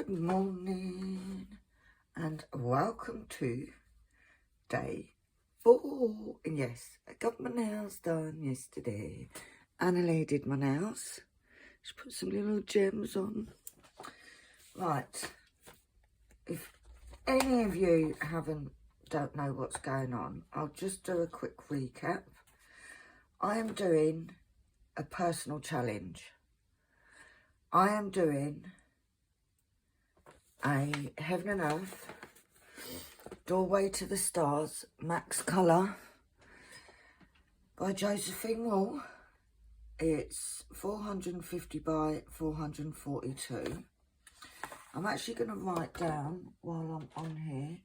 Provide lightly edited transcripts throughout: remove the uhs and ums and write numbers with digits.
Good morning and welcome to day 4. And yes, I got my nails done yesterday. Annalie did my nails. She put some little gems on. Right, if any of you don't know what's going on, I'll just do a quick recap. I am doing a personal challenge. I am doing a Heaven and Earth, Doorway to the Stars, Max Colour by Josephine Wall. It's 450 by 442. I'm actually going to write down while I'm on here.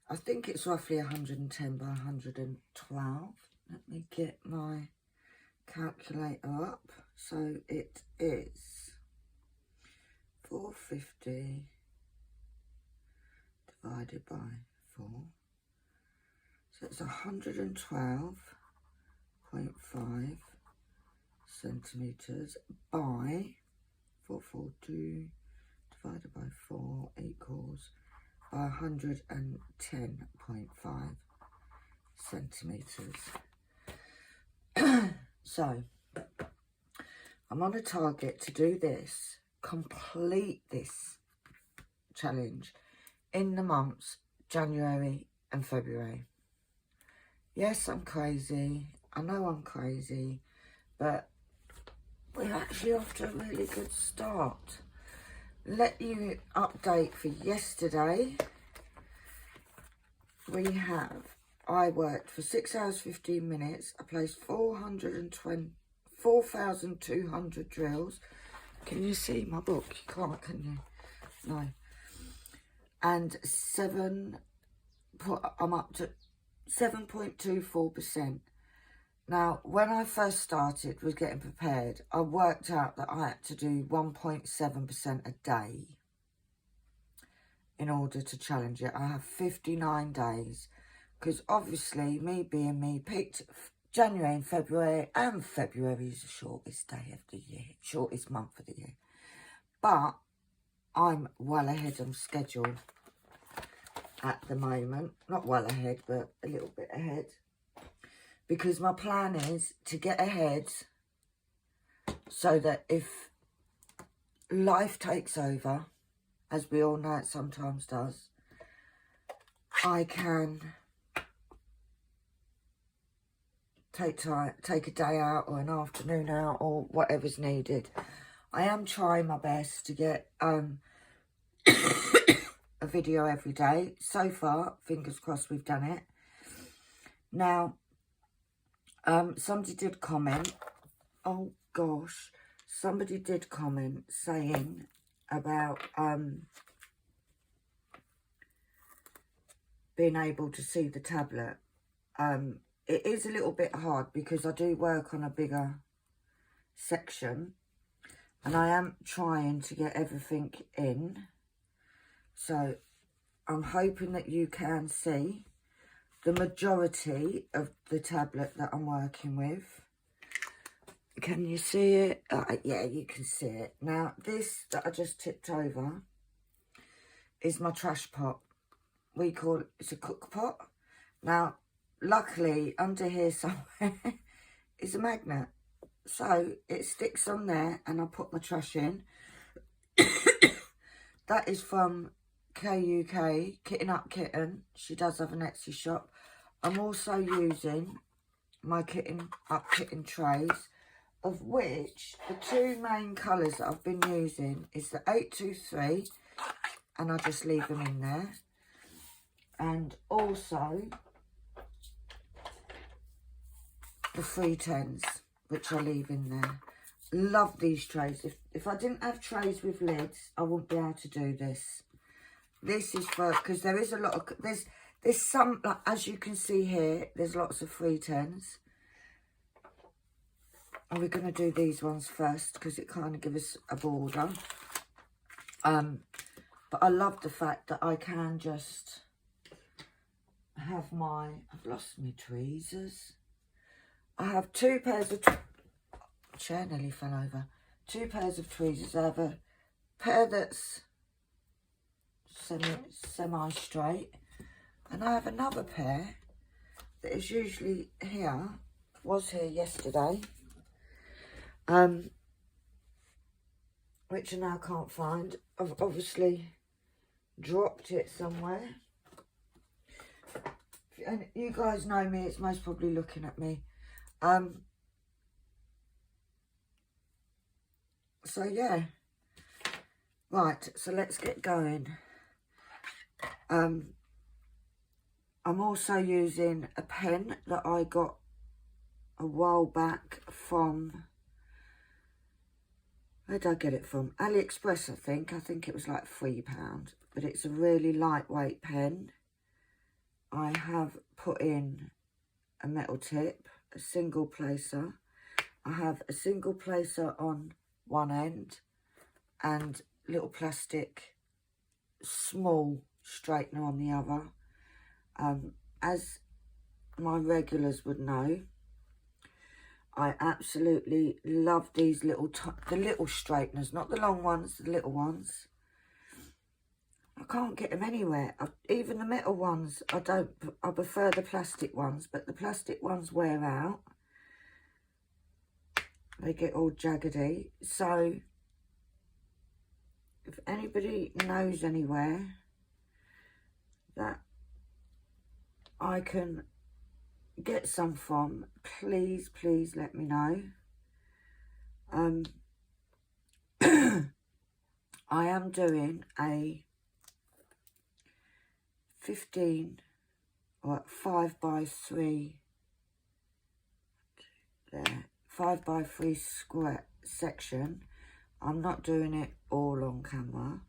I think it's roughly 110 by 112. Let me get my calculator up. So it is 450 divided by 4. So it's 112.5 centimetres by 442 divided by 4 equals 110.5 centimetres. So I'm on a target to do this, complete this challenge in the months January and February. Yes, I'm crazy. I know I'm crazy, but we're actually off to a really good start. Let you update for yesterday. I worked for 6 hours 15 minutes. I placed 4,200 drills. Can you see my book? You can't, can you? No. And I'm up to 7.24%. Now, when I first started was getting prepared, I worked out that I had to do 1.7% a day in order to challenge it. I have 59 days because obviously me being me picked January and February, and February is the shortest day of the year, shortest month of the year. But I'm well ahead of schedule at the moment. Not well ahead, but a little bit ahead. Because my plan is to get ahead so that if life takes over, as we all know it sometimes does, I can take a day out or an afternoon out or whatever's needed. I am trying my best to get a video every day. So far, fingers crossed, we've done it. Now, somebody did comment, oh gosh, somebody did comment saying about being able to see the tablet. It is a little bit hard because I do work on a bigger section and I am trying to get everything in. So I'm hoping that you can see the majority of the tablet that I'm working with. Can you see it? Yeah, you can see it. Now, this that I just tipped over is my trash pot. We call it, it's a cook pot. Now, luckily, under here somewhere is a magnet. So, it sticks on there and I put my trash in. That is from KUK, Kitten Up Kitten. She does have an Etsy shop. I'm also using my Kitten Up Kitten trays, of which the two main colours that I've been using is the 823, and I just leave them in there. And also the 310s, which I leave in there. Love these trays. If I didn't have trays with lids, I wouldn't be able to do this. This is for, because there is a lot of, there's some, like, as you can see here, there's lots of 310s. And we're going to do these ones first because it kind of gives us a border. But I love the fact that I can just have my, I've lost my tweezers. I have two pairs of, chair nearly fell over. Two pairs of tweezers. I have a pair that's semi-straight. And I have another pair that is usually here, was here yesterday, which I now can't find. I've obviously dropped it somewhere. And you guys know me, it's most probably looking at me. So yeah, right, so let's get going. I'm also using a pen that I got a while back from, where did I get it from? AliExpress, I think it was like £3, but it's a really lightweight pen. I have put in a metal tip, a single placer. I have a single placer on one end and little plastic small straightener on the other. As my regulars would know, I absolutely love these the little straighteners, not the long ones, the little ones. I can't get them anywhere. Even the metal ones, I prefer the plastic ones, but the plastic ones wear out. They get all jaggedy. So if anybody knows anywhere that I can get some from, please let me know. I am doing a 15 or 5x3 there, 5x3 square section. I'm not doing it all on camera,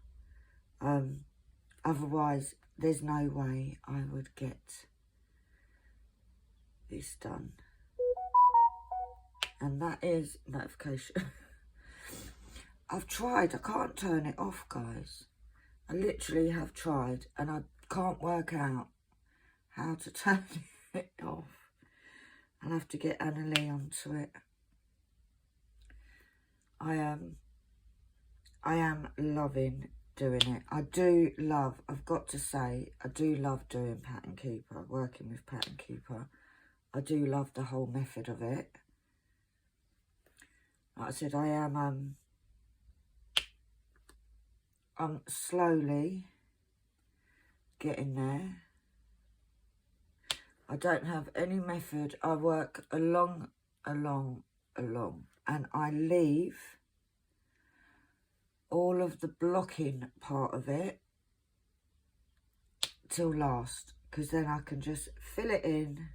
otherwise there's no way I would get this done. And that is notification. I've tried, I can't turn it off, guys. I literally have tried and I can't work out how to turn it off. I'll have to get Annalie onto it. I am loving doing it. I've got to say, I do love doing Pattern Keeper, working with Pattern Keeper. I do love the whole method of it. Like I said, I'm slowly getting there. I don't have any method. I work along, and I leave all of the blocking part of it till last, because then I can just fill it in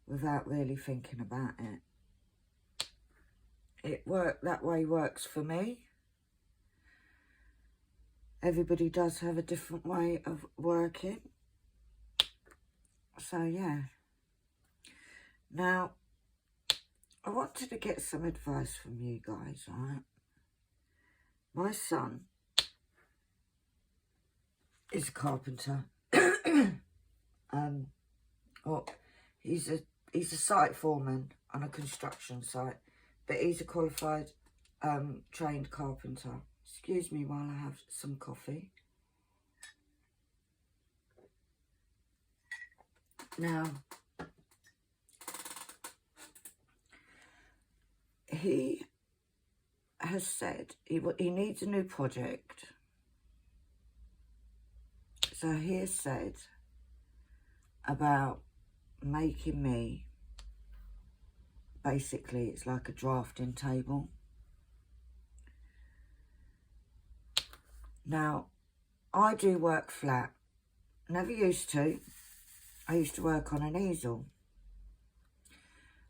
without really thinking about it. That way works for me. Everybody does have a different way of working. So yeah. Now, I wanted to get some advice from you guys, right? My son is a carpenter. Well, he's a site foreman on a construction site, but he's a qualified trained carpenter. Excuse me while I have some coffee. Now, he has said he needs a new project. So he has said about making me, basically it's like a drafting table. Now, I do work flat. Never used to. I used to work on an easel.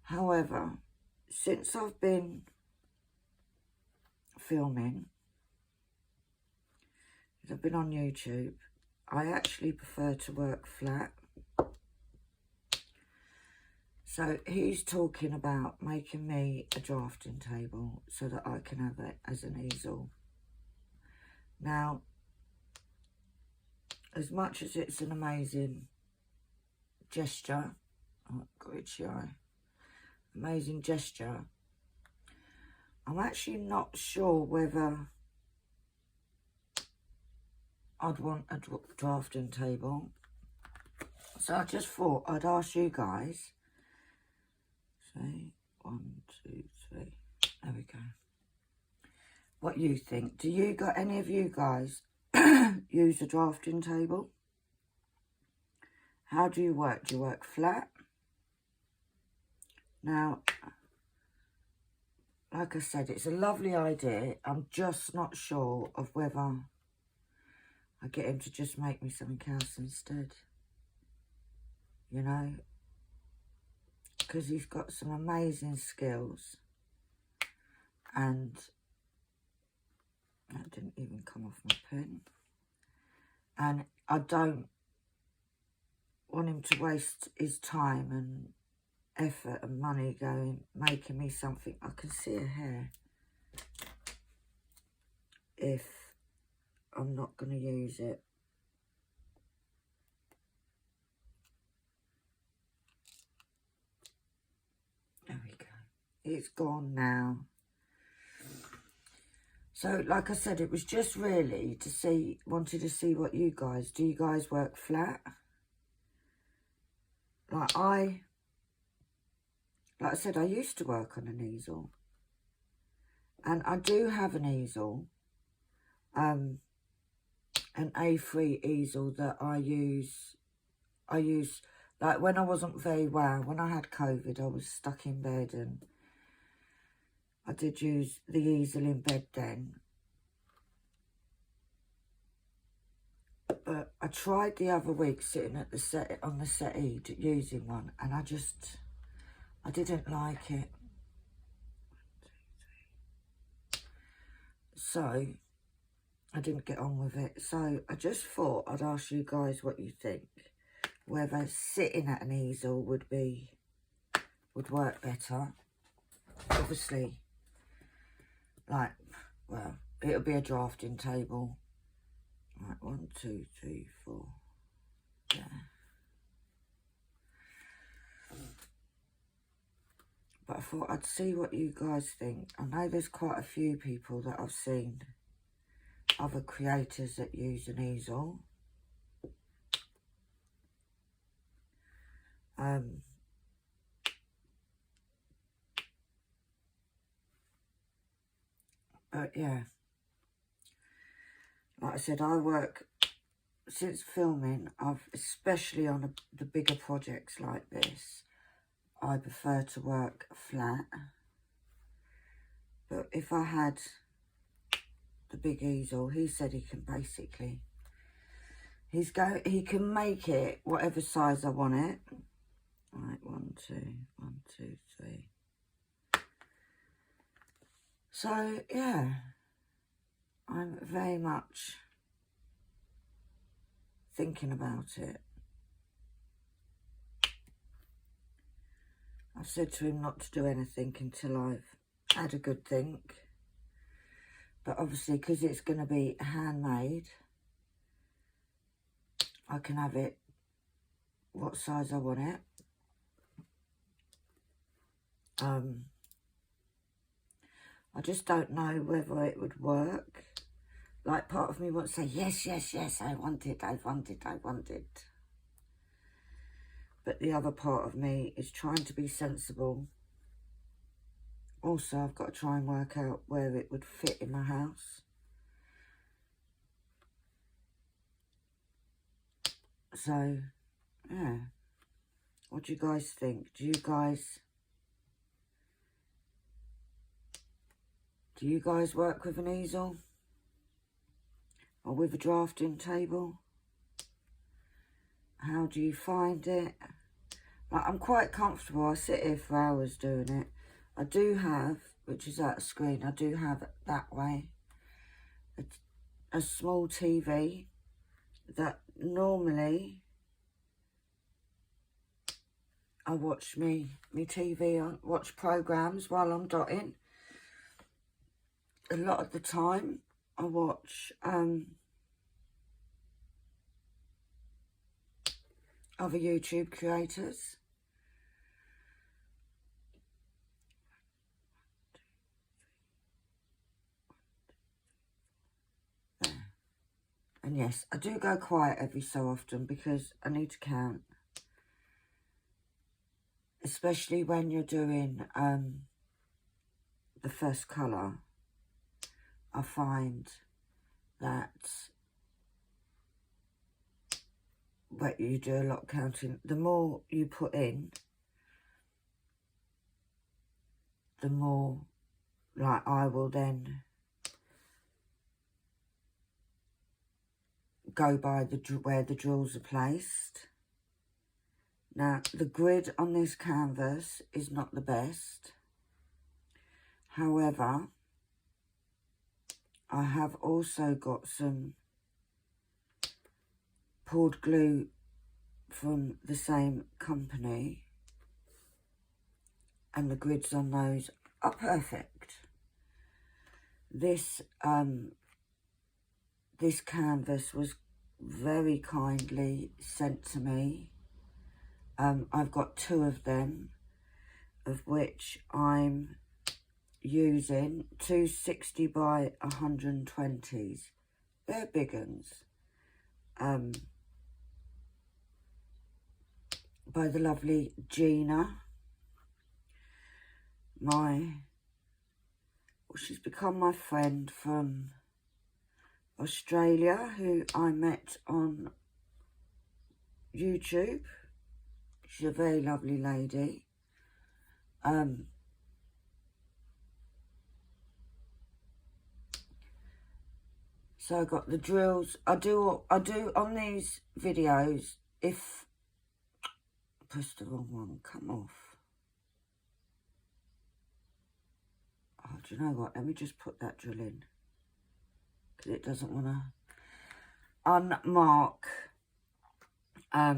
However, since I've been filming, I've been on YouTube, I actually prefer to work flat. So he's talking about making me a drafting table so that I can have it as an easel. Now, as much as it's an amazing gesture, oh, got itchy eye, amazing gesture, I'm actually not sure whether I'd want a drafting table. So I just thought I'd ask you guys. Say 1, 2, 3. There we go. What you think? Do you got any of you guys use a drafting table? How do you work? Do you work flat? Now, like I said, it's a lovely idea. I'm just not sure of whether I get him to just make me something else instead. You know? Because he's got some amazing skills. And that didn't even come off my pen. And I don't want him to waste his time and effort and money making me something. I can see a hair if I'm not going to use it. There we go. It's gone now. So, like I said, it was just really to see, wanted to see what you guys, do you guys work flat? Like I said, I used to work on an easel. And I do have an easel, an A3 easel that I use, like when I wasn't very well, when I had COVID, I was stuck in bed and I did use the easel in bed then. But I tried the other week sitting at the on the settee using one, and I didn't like it. So I didn't get on with it. So I just thought I'd ask you guys what you think. Whether sitting at an easel would work better. Obviously, like, well, it'll be a drafting table. Right, 1, 2, 3, 4. Yeah. But I thought I'd see what you guys think. I know there's quite a few people that I've seen, other creators that use an easel. But yeah, like I said, I work, since filming, especially on the bigger projects like this, I prefer to work flat. But if I had the big easel, he said he can basically, he can make it whatever size I want it. Right, 1, 2, 1, 2, 3. So yeah, I'm very much thinking about it. I've said to him not to do anything until I've had a good think. But obviously, because it's going to be handmade, I can have it what size I want it. I just don't know whether it would work. Like, part of me wants to say, yes, yes, yes, I want it, I want it, I want it. But the other part of me is trying to be sensible. Also, I've got to try and work out where it would fit in my house. So, yeah. What do you guys think? Do you guys work with an easel? Or with a drafting table? How do you find it? Like, I'm quite comfortable. I sit here for hours doing it. I do have, which is out of screen, I do have that way a small TV that normally I watch me TV, I watch programs while I'm dotting. A lot of the time I watch other YouTube creators. And And yes, I do go quiet every so often because I need to count. Especially when you're doing the first colour. I find that but you do a lot of counting. The more you put in, the more, like, I will then go by where the drills are placed. Now, the grid on this canvas is not the best. However, I have also got some poured glue from the same company, and the grids on those are perfect. This this canvas was very kindly sent to me. I've got 2 of them, of which I'm using 260 by 120s. They're big ones. By the lovely Gina. She's become my friend from Australia, who I met on YouTube. She's a very lovely lady. So I got the drills. I do on these videos, if press the wrong one, come off. Oh, do you know what? Let me just put that drill in, because it doesn't want to unmark. I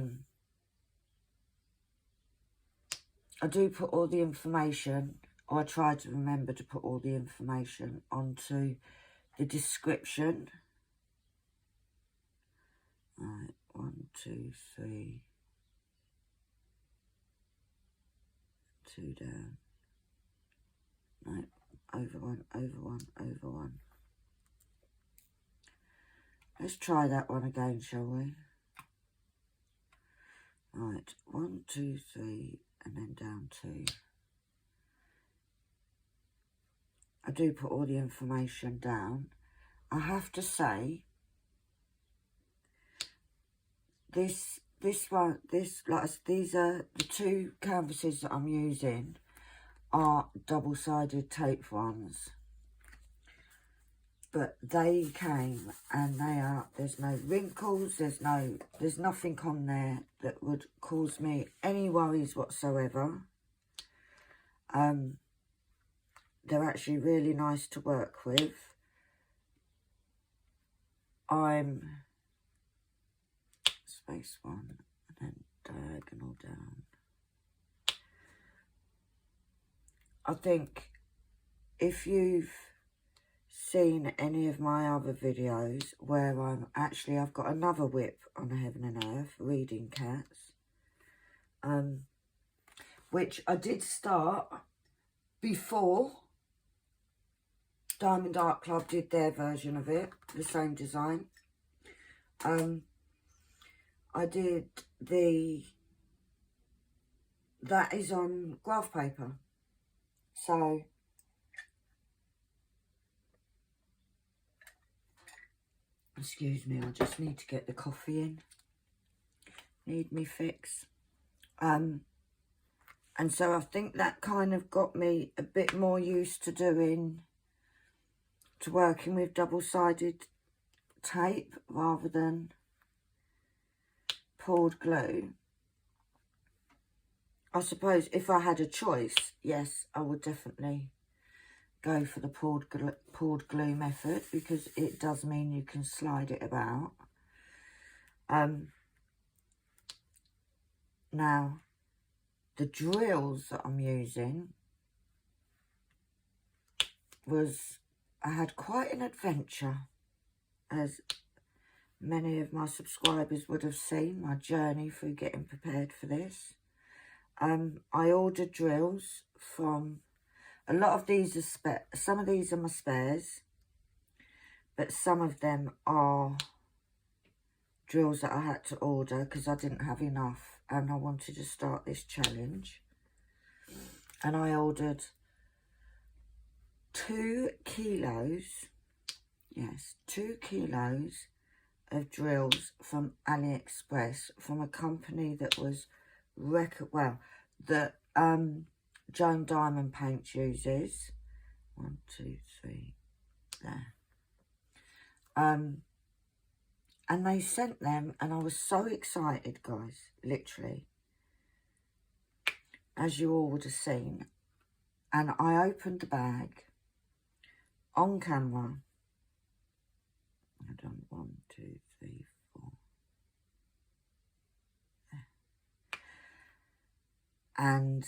do put all the information, or I try to remember to put all the information onto the description. Right, 1, 2, 3. 2 down. No, over 1, over 1, over 1. Let's try that one again, shall we? Right, 1, 2, 3, and then down 2. I do put all the information down. I have to say, these are the 2 canvases that I'm using are double-sided tape ones. But they came, and there's no wrinkles, there's nothing on there that would cause me any worries whatsoever. They're actually really nice to work with. I'm space 1 and then diagonal down. I think if you've seen any of my other videos where I've got another whip on Heaven and Earth, Reading Cats, which I did start before Diamond Art Club did their version of it, the same design. I did that is on graph paper. So, excuse me, I just need to get the coffee in. Need me fix. And so I think that kind of got me a bit more used to working with double-sided tape rather than poured glue. I suppose if I had a choice, yes, I would definitely go for the poured glue method, because it does mean you can slide it about. Now, the drills that I'm using I had quite an adventure, as many of my subscribers would have seen my journey through getting prepared for this. I ordered drills from, a lot of these are some of these are my spares, but some of them are drills that I had to order because I didn't have enough and I wanted to start this challenge. And I ordered 2 kilos, yes, 2 kilos of drills from AliExpress from a company that was, that Joan Diamond Paints uses. 1, 2, 3, there. And they sent them, and I was so excited, guys, literally, as you all would have seen. And I opened the bag on camera. I've done 1, 2, 3, 4. There. And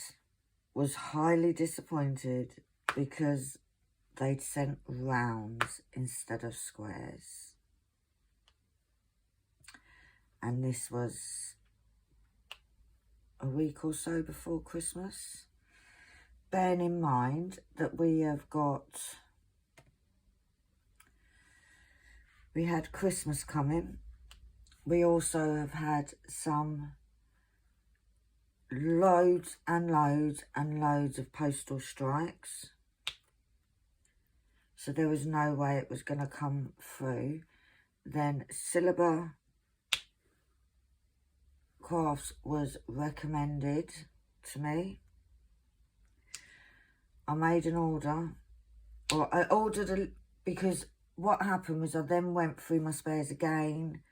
was highly disappointed because they'd sent rounds instead of squares. And this was a week or so before Christmas. Bearing in mind that we had Christmas coming. We also have had some loads and loads and loads of postal strikes. So there was no way it was going to come through. Then Silver Crafts was recommended to me. I made an order, or I ordered because what happened was I then went through my spares again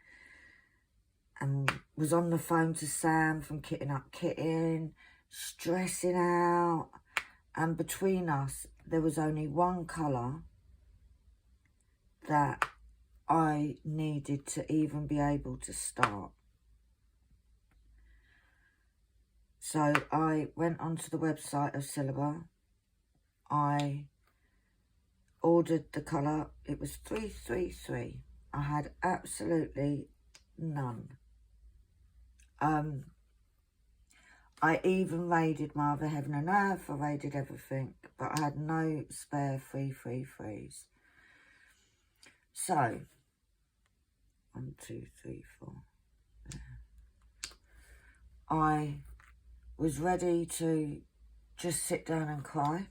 and was on the phone to Sam from Kitting Up Kitten, stressing out. And between us, there was only one colour that I needed to even be able to start. So I went onto the website of Silver. I ordered the colour. It was 333. I had absolutely none. I even raided my other Heaven and Earth. I raided everything, but I had no spare 333s. So 1, 2, 3, 4. I was ready to just sit down and cry,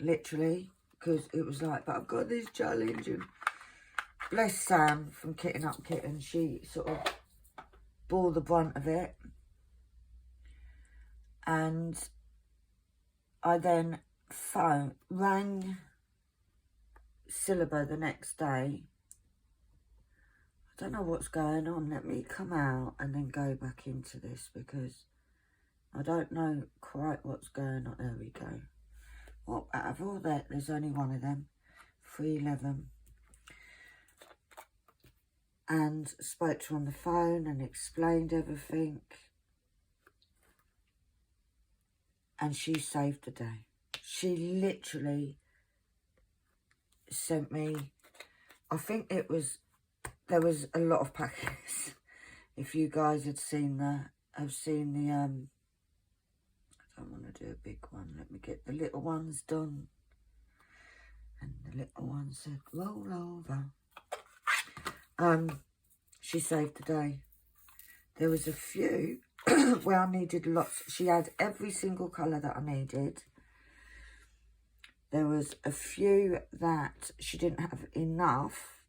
literally, because it was like, but I've got this challenge. And bless Sam from Kitting Up Kitten, she sort of bore the brunt of it. And I then rang Silver the next day. I don't know what's going on. Let me come out and then go back into this because I don't know quite what's going on. There we go. Well, out of all that, there's only one of them. 311. And spoke to her on the phone and explained everything. And she saved the day. She literally sent me, I think there was a lot of packets. If you guys have seen the, I don't want to do a big one. Let me get the little ones done. And the little one said, roll over. She saved the day. There was a few where I needed lots. She had every single colour that I needed. There was a few that she didn't have enough,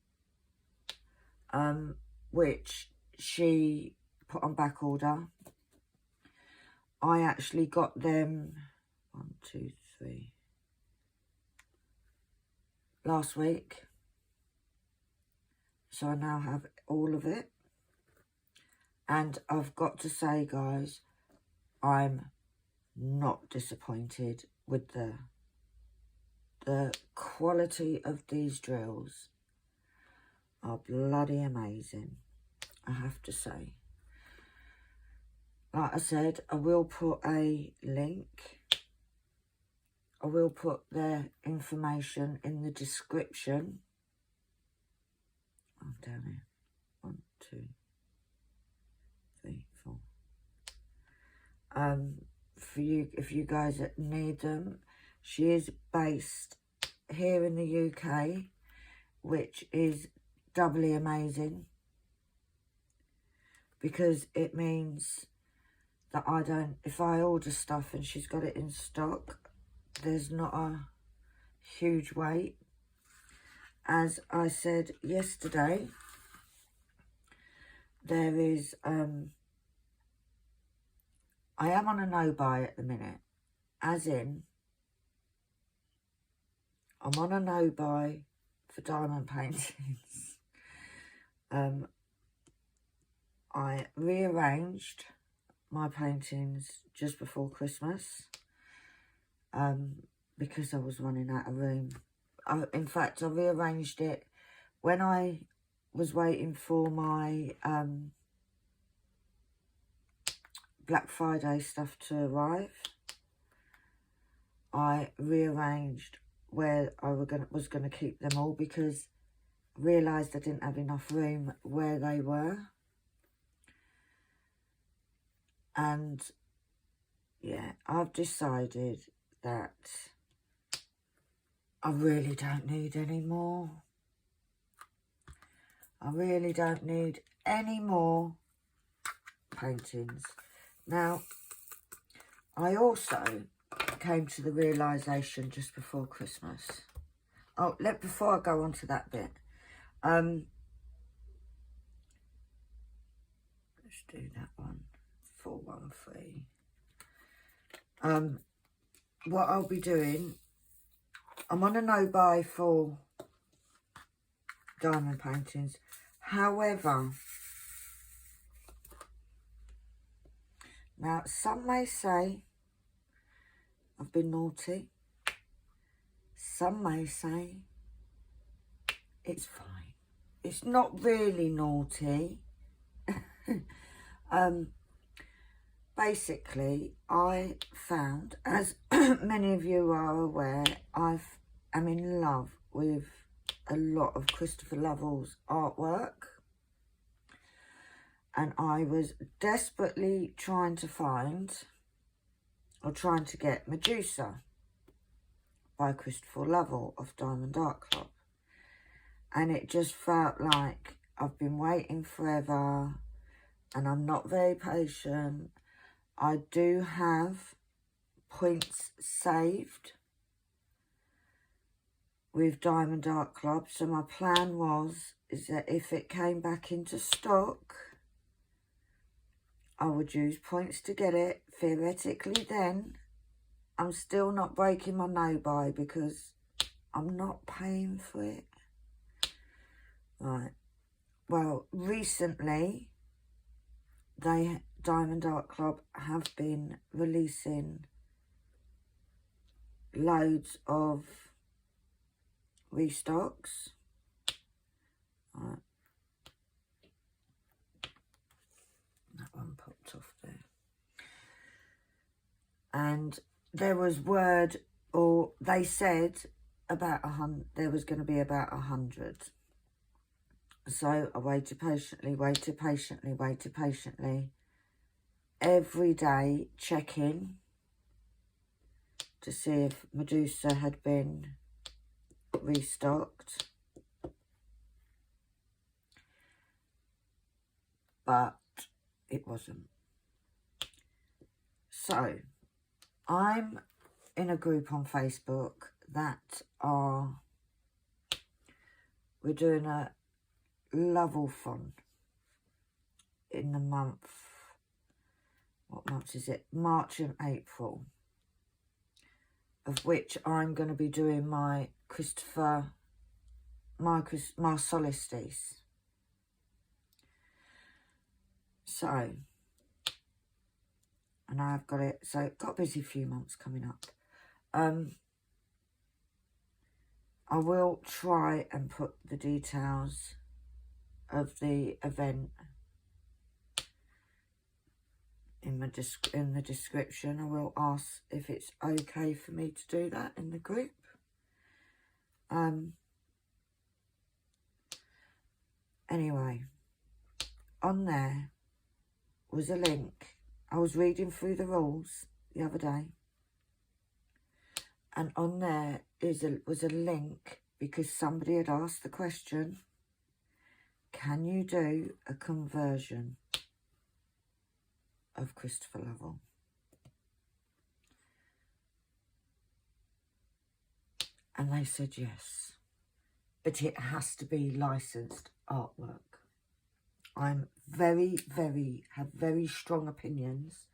which she put on back order. I actually got them 1, 2, 3 last week. So I now have all of it. And I've got to say, guys, I'm not disappointed with the quality of these drills. Are bloody amazing, I have to say. Like I said, I will put a link. I will put their information in the description. I'm down here. 1, 2, 3, 4. For you, if you guys need them, she is based here in the UK, which is doubly amazing. because it means that I don't, if I order stuff and she's got it in stock, there's not a huge wait. As I said yesterday, there is, I am on a no-buy at the minute, as in, I'm on a no-buy for diamond paintings. I rearranged my paintings just before Christmas because I was running out of room. In fact, I rearranged it when I was waiting for my Black Friday stuff to arrive. I rearranged where I was going to keep them all because I realised I didn't have enough room where they were. And yeah, I've decided that I really don't need any more. I really don't need any more paintings. Now, I also came to the realisation just before Christmas. Oh, before I go on to that bit, let's do that one, 413. What I'll be doing, I'm on a no-buy for diamond paintings. However, now some may say I've been naughty. Some may say it's fine. It's not really naughty. Basically, I found, as many of you are aware, I am in love with a lot of Christopher Lovel's artwork. And I was desperately trying to find, or trying to get, Medusa by Christopher Lovell of Diamond Art Club. And it just felt like I've been waiting forever and I'm not very patient. I do have points saved with Diamond Art Club. So my plan is that if it came back into stock, I would use points to get it. Theoretically then, I'm still not breaking my no-buy because I'm not paying for it. Right. Well, recently, Diamond Art Club have been releasing loads of restocks. Right. That one popped off there. And there was word, or they said about 100, there was going to be about 100. So I waited patiently, every day checking to see if Medusa had been restocked. But it wasn't. So I'm in a group on Facebook that we're doing a Lovell-thon in the month, what months is it? March and April, of which I'm going to be doing my my solstice. So, and I've got it, so got a busy few months coming up. I will try and put the details of the event in the description. I will ask if it's okay for me to do that in the group. Anyway, on there was a link. I was reading through the rules the other day, and on there was a link because somebody had asked the question, can you do a conversion? of Christopher Lovell. And they said yes, but it has to be licensed artwork. I'm have very strong opinions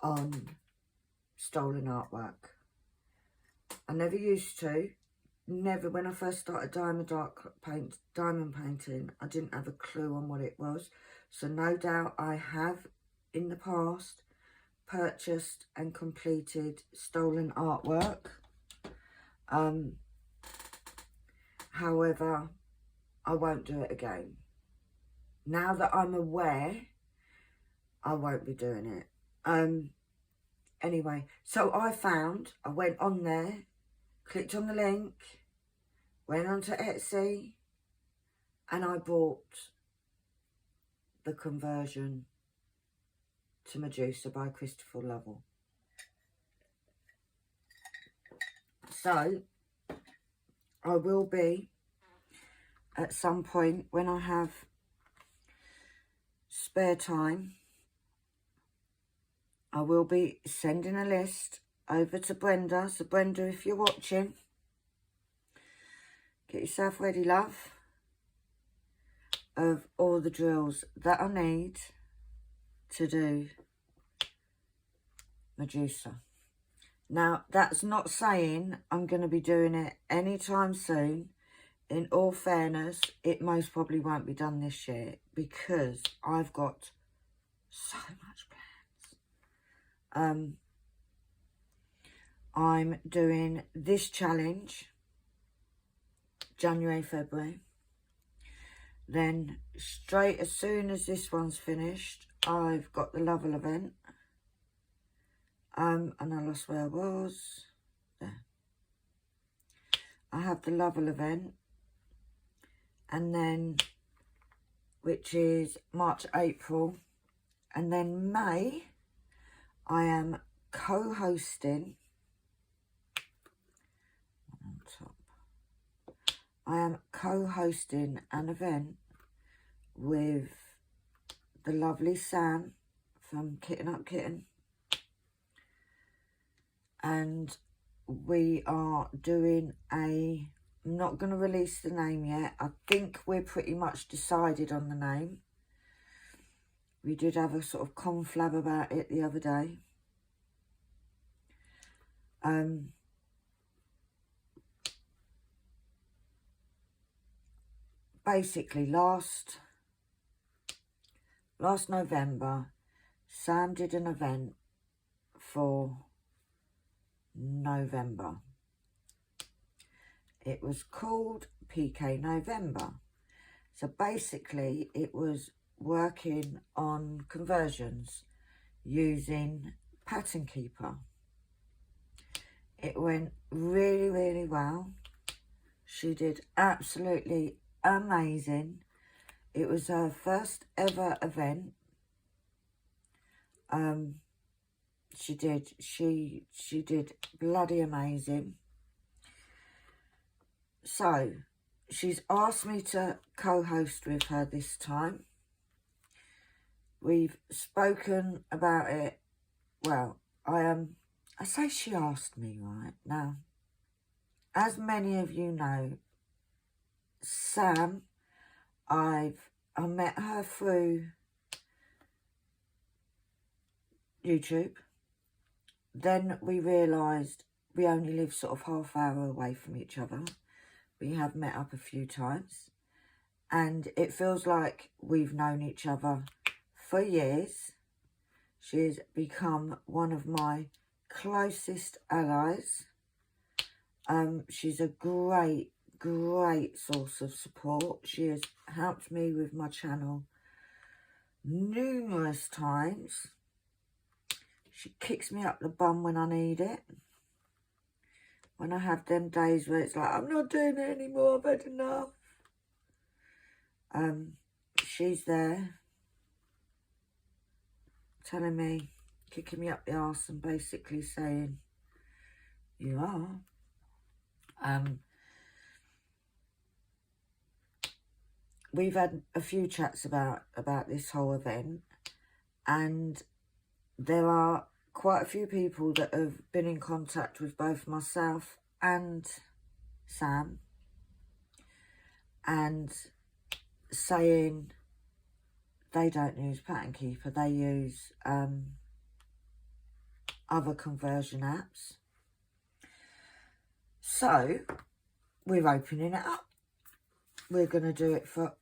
on stolen artwork. I never used to. Never, when I first started diamond painting, I didn't have a clue on what it was. So no doubt I have, in the past, purchased and completed stolen artwork. However, I won't do it again. Now that I'm aware, I won't be doing it. Anyway, so I went on there, clicked on the link, went onto Etsy, and I bought the conversion to Medusa by Christopher Lovell. So, I will be, at some point, when I have spare time, I will be sending a list over to Brenda. So Brenda, if you're watching, get yourself ready, love, of all the drills that I need to do Medusa. Now, that's not saying I'm going to be doing it anytime soon. In all fairness, it most probably won't be done this year because I've got so much plans. I'm doing this challenge January, February. Then straight as soon as this one's finished, I've got the Lovell event. And I lost where I was. There. I have the Lovell event. And then, which is March, April. And then May, I am co-hosting. On top. I am co-hosting an event with the lovely Sam from Kitten Up Kitten. And we are doing I'm not going to release the name yet. I think we're pretty much decided on the name. We did have a sort of conflab about it the other day. Basically, last November, Sam did an event for November. It was called PK November. So basically, it was working on conversions using Pattern Keeper. It went really, really well. She did absolutely amazing. It was her first ever event. She did bloody amazing. So she's asked me to co-host with her this time. We've spoken about it. Well, I say she asked me, right? Now, as many of you know, Sam, I met her through YouTube. Then we realised we only live sort of half hour away from each other. We have met up a few times. And it feels like we've known each other for years. She's become one of my closest allies. She's a great source of support. She has helped me with my channel numerous times. She kicks me up the bum when I need it. When I have them days where it's like, I'm not doing it anymore, I've had enough. She's there, telling me, kicking me up the arse and basically saying, you are. We've had a few chats about this whole event, and there are quite a few people that have been in contact with both myself and Sam and saying they don't use Pattern Keeper, they use other conversion apps. So we're opening it up. We're going to do it for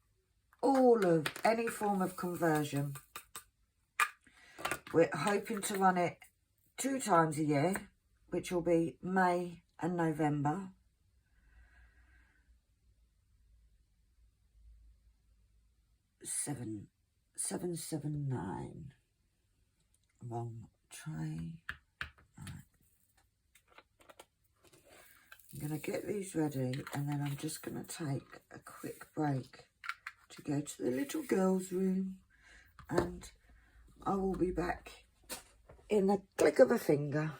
all of any form of conversion. We're hoping to run it 2 times a year, which will be May and November. Seven, 779. Wrong tray. Right. I'm going to get these ready, and then I'm just going to take a quick break to go to the little girl's room, and I will be back in the click of a finger.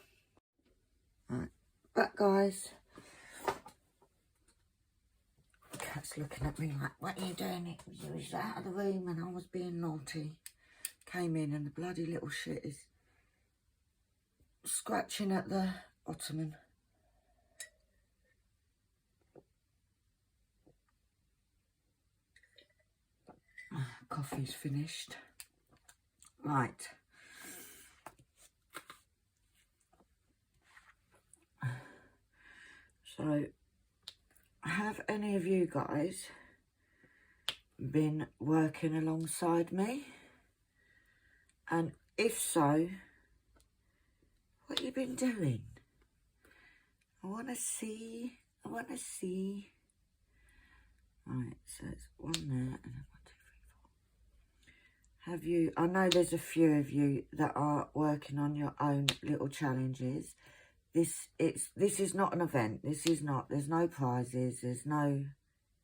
Right, back guys. Cat's looking at me like, what are you doing? He was out of the room and I was being naughty. Came in and the bloody little shit is scratching at the ottoman. Coffee's finished. Right. So, have any of you guys been working alongside me? And if so, what you been doing? I want to see. Right, so it's 1 there and 1, 2, 3, 4. Have you, I know there's a few of you that are working on your own little challenges. This is not an event. This is not, there's no prizes, there's no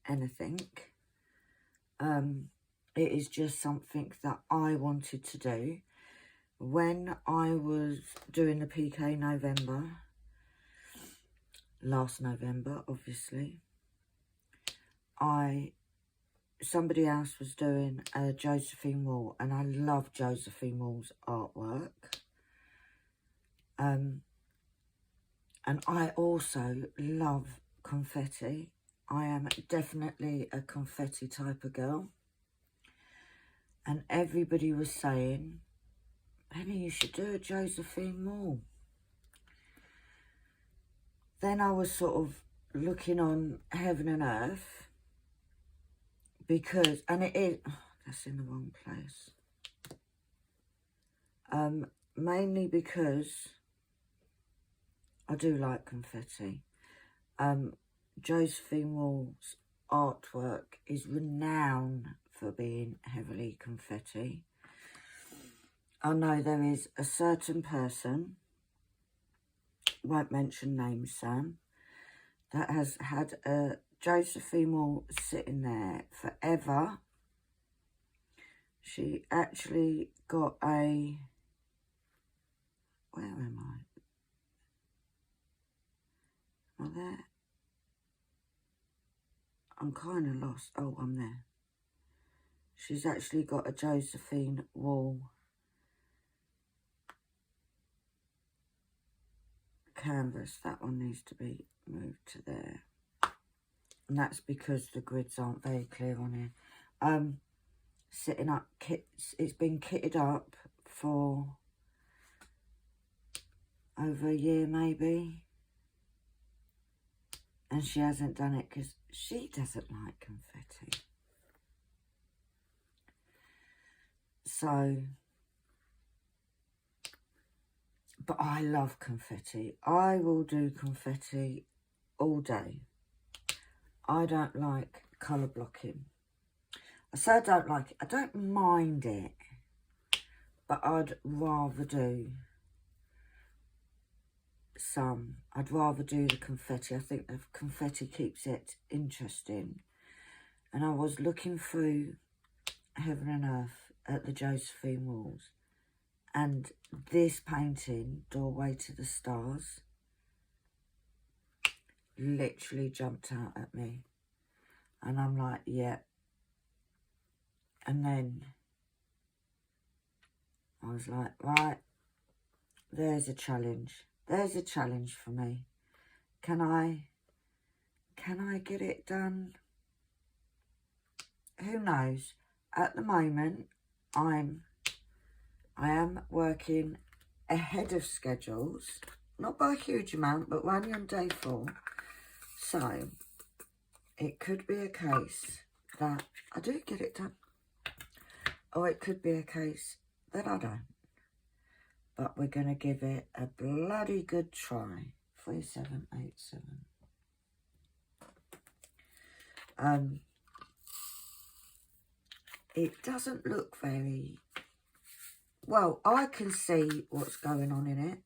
anything. It is just something that I wanted to do. When I was doing the PK November, last November, obviously, somebody else was doing a Josephine Wall, and I love Josephine Wall's artwork. And I also love confetti. I am definitely a confetti type of girl. And everybody was saying, Penny, you should do a Josephine Wall. Then I was sort of looking on Heaven and Earth, because, and it is, oh, that's in the wrong place. Mainly because I do like confetti. Josephine Wall's artwork is renowned for being heavily confetti. I know there is a certain person, won't mention names, Sam, that has had a Josephine Wall sitting there forever. She actually got a, where am I? Am I there? I'm kind of lost. Oh, I'm there. She's actually got a Josephine Wall canvas. That one needs to be moved to there. And that's because the grids aren't very clear on here. Sitting up, it's been kitted up for over a year maybe. And she hasn't done it because she doesn't like confetti. So, but I love confetti. I will do confetti all day. I don't like colour blocking. I say I don't like it. I don't mind it. But I'd rather do some. I'd rather do the confetti. I think the confetti keeps it interesting. And I was looking through Heaven and Earth at the Josephine Walls, and this painting, Doorway to the Stars, literally jumped out at me. And I'm like, yeah. And then I was like, right, there's a challenge. There's a challenge for me. Can I get it done? Who knows? At the moment, I am working ahead of schedules. Not by a huge amount, but we're only on day 4. So, it could be a case that I do get it done. Or it could be a case that I don't. But we're going to give it a bloody good try. 3787. It doesn't look very... Well, I can see what's going on in it.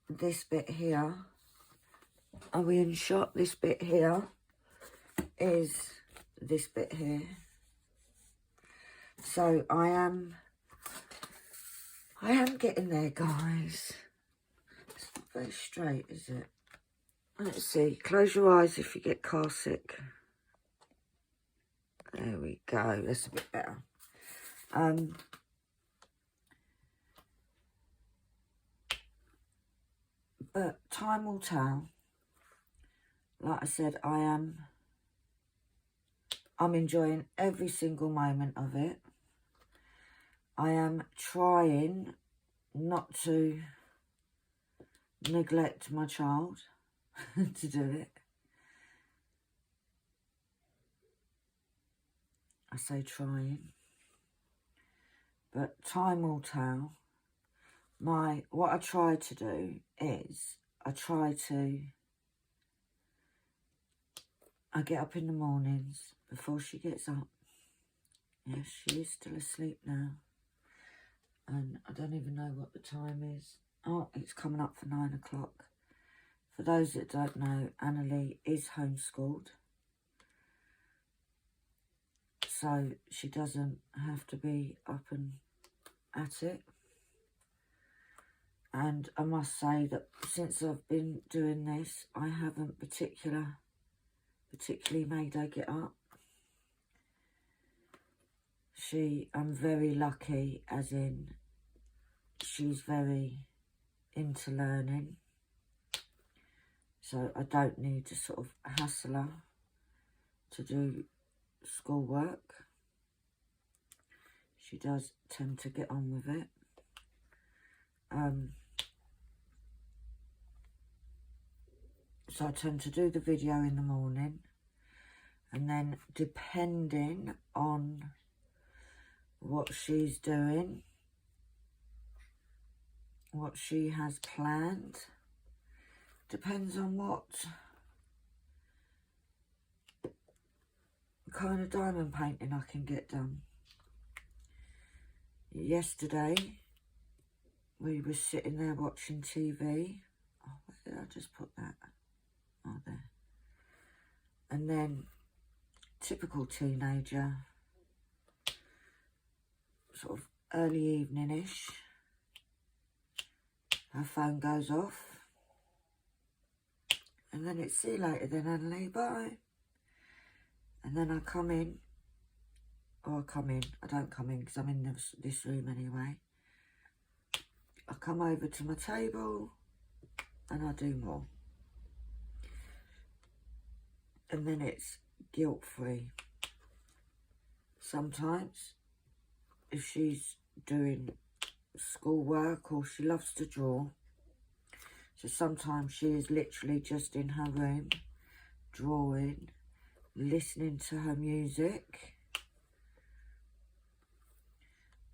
This bit here, are we in shot? This bit here is this bit here. So I am getting there, guys. It's not very straight, is it? Let's see. Close your eyes if you get car sick. There we go. That's a bit better. But time will tell. Like I said, I'm enjoying every single moment of it. I am trying not to neglect my child to do it. I say trying. But time will tell. What I try to do is I get up in the mornings before she gets up. Yes, she is still asleep now. And I don't even know what the time is. Oh, it's coming up for 9 o'clock. For those that don't know, Annalie is homeschooled. So she doesn't have to be up and at it. And I must say that since I've been doing this, I haven't particularly made her get up. I'm very lucky, as in she's very into learning. So I don't need to sort of hassle her to do schoolwork. She does tend to get on with it. So I tend to do the video in the morning, and then depending on what she's doing, what she has planned, depends on what kind of diamond painting I can get done. Yesterday, we were sitting there watching TV. Oh, where did I just put that? Oh, there. And then, typical teenager, sort of early evening-ish, her phone goes off. And then it's see you later then, Annalie, bye. And then I come in. Or I don't come in because I'm in this room anyway. I come over to my table and I do more. And then it's guilt-free. Sometimes, if she's doing schoolwork or she loves to draw, so sometimes she is literally just in her room, drawing, listening to her music.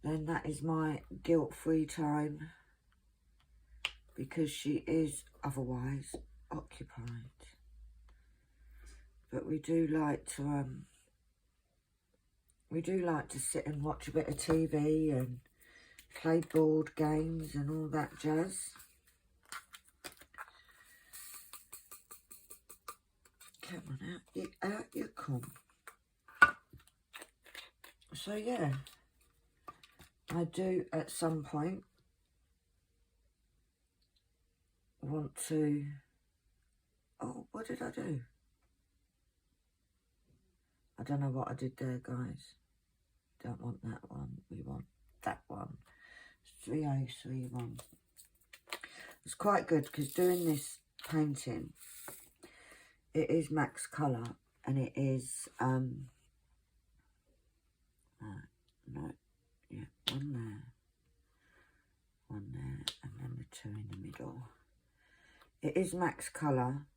Then that is my guilt-free time, because she is otherwise occupied. But we do like to sit and watch a bit of TV and play board games and all that jazz. Come on, out you come. So yeah, I do at some point want to... Oh, what did I do? I don't know what I did there, guys. Don't want that one. We want that one. 3031. It's quite good because doing this painting, it is max colour and it is no, yeah, one there, and then the two in the middle. It is max colour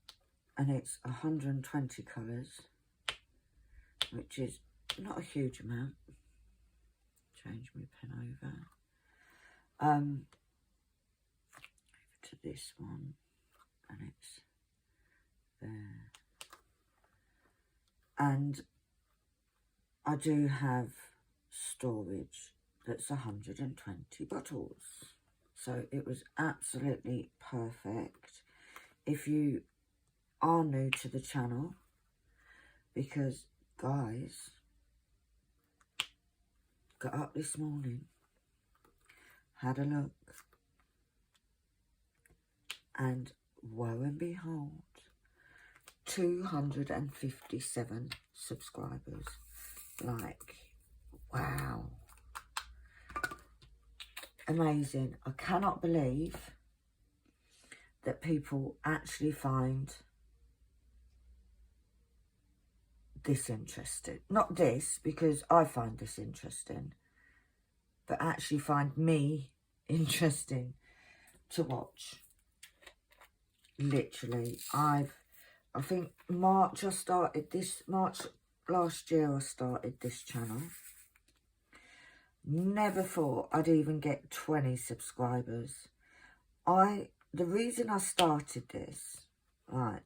and it's 120 colours, which is not a huge amount. Change my pen over to this one, and it's there. And I do have storage that's 120 bottles, so it was absolutely perfect. If you are new to the channel, because guys, got up this morning, had a look, and woe and behold, 257 subscribers. Like, wow, amazing. I cannot believe that people actually find this interesting. Not this, because I find this interesting, but actually find me interesting to watch. Literally, I think March last year I started this channel. Never thought I'd even get 20 subscribers. The reason I started this, right,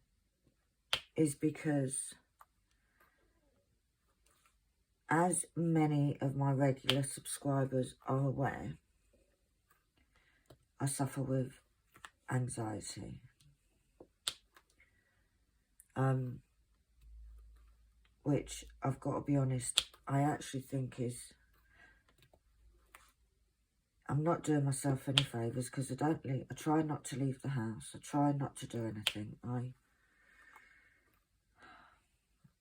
is because, as many of my regular subscribers are aware, I suffer with anxiety. Which, I've got to be honest, I actually think I'm not doing myself any favours, because I try not to leave the house. I try not to do anything.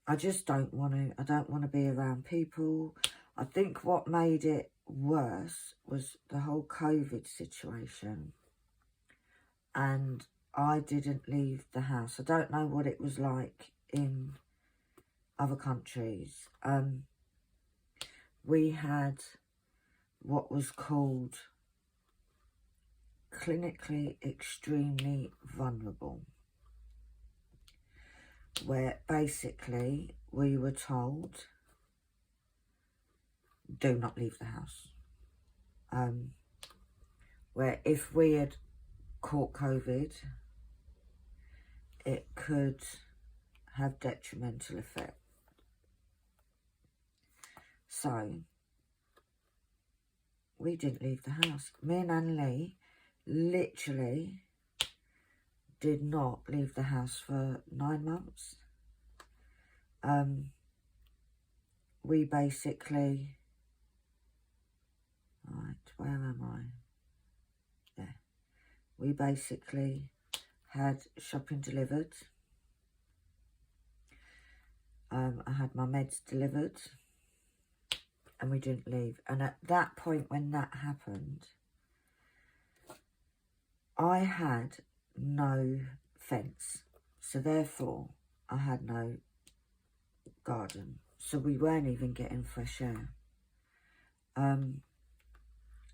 I just don't want to. I don't want to be around people. I think what made it worse was the whole COVID situation. And I didn't leave the house. I don't know what it was like in other countries. We had what was called clinically extremely vulnerable, where basically we were told, do not leave the house. Where if we had caught COVID, it could have detrimental effect. So we didn't leave the house. Me and Anne-Lee literally did not leave the house for 9 months. We basically, right, where am I? There. We basically had shopping delivered. I had my meds delivered, and we didn't leave. And at that point, when that happened, I had no fence, so therefore I had no garden, so we weren't even getting fresh air. And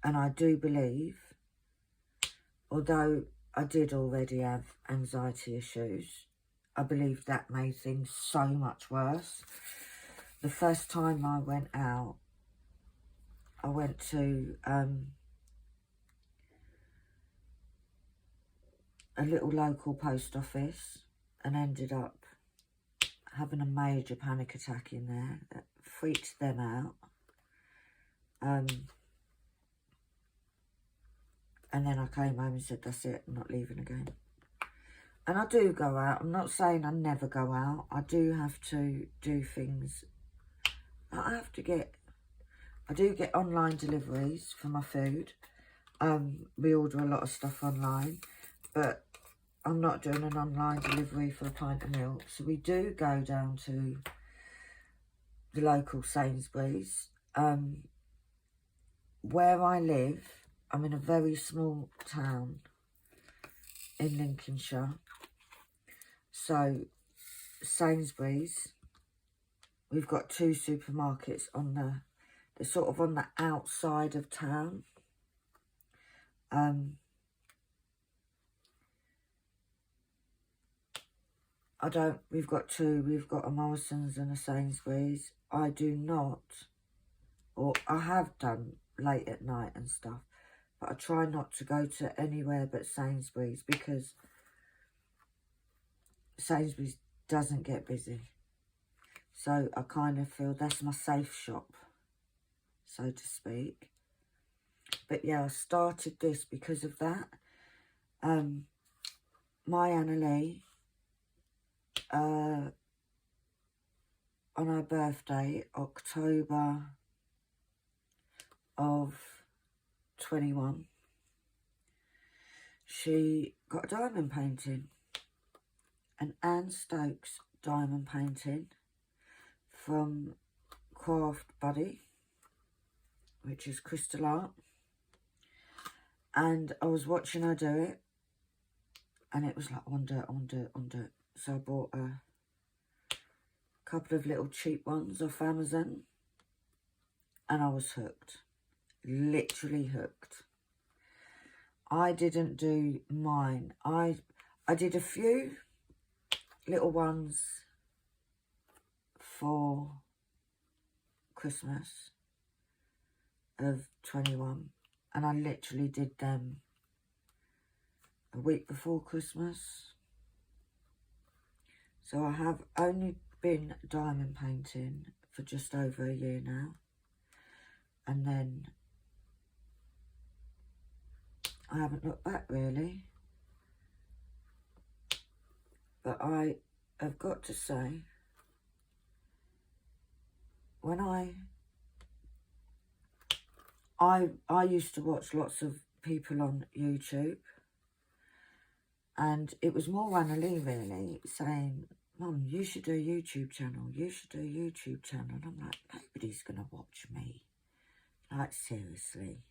I do believe, although I did already have anxiety issues, I believe that made things so much worse. The first time I went out, I went to a little local post office and ended up having a major panic attack in there that freaked them out. And then I came home and said, that's it, I'm not leaving again. And I do go out. I'm not saying I never go out. I do have to do things. I do get online deliveries for my food. We order a lot of stuff online, but I'm not doing an online delivery for a pint of milk. So we do go down to the local Sainsbury's. Where I live, I'm in a very small town in Lincolnshire. So Sainsbury's, we've got 2 supermarkets on they're sort of on the outside of town. We've got 2, we've got a Morrison's and a Sainsbury's. I do not, or I have done late at night and stuff, but I try not to go to anywhere but Sainsbury's, because Sainsbury's doesn't get busy. So I kind of feel that's my safe shop, so to speak. But yeah, I started this because of that. My Anna Lee, on her birthday, October of 21, she got a diamond painting, an Anne Stokes diamond painting from Craft Buddy, which is crystal art. And I was watching her do it, and it was like, I want to do it, I want to do it, I want to do it. So I bought a couple of little cheap ones off Amazon, and I was hooked. Literally hooked. I didn't do mine. I did a few little ones for Christmas of 21, and I literally did them a week before Christmas. So I have only been diamond painting for just over a year now, and then I haven't looked back really. But I have got to say, when I used to watch lots of people on YouTube, and it was more Anna Lee really saying, Mum, you should do a YouTube channel, you should do a YouTube channel. And I'm like, nobody's going to watch me. Like, seriously.